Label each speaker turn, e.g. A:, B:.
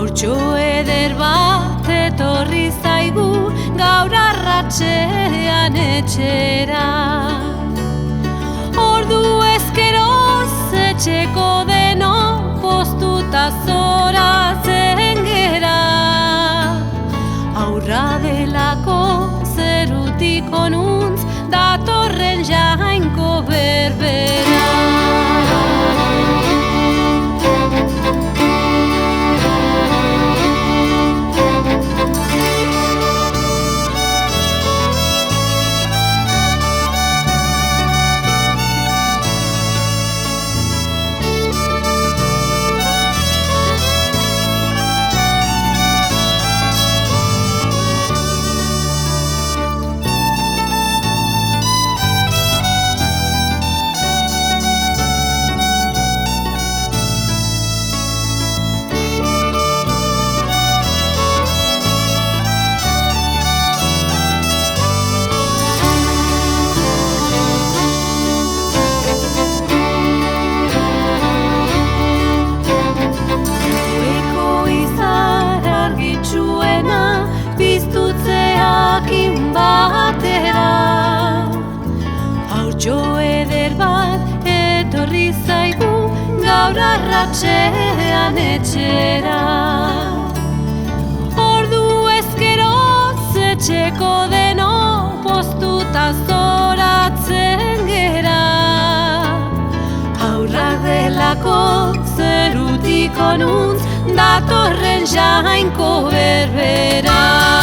A: Haurtxo eder bat etorri zaigu gaur arratsean etxera. Ordu ezkeroz etxeko deno poztuta zoratzen gera. Aurra delako zerutik onuntz datorren jainko berbera. Haurtxo eder bat etorri zaigu gaur arratsean etxera. Ordu ezkeroz etxeko deno poztuta zoratzen gera. Haurrak delako zerutik onuntz datorren jainko berbera.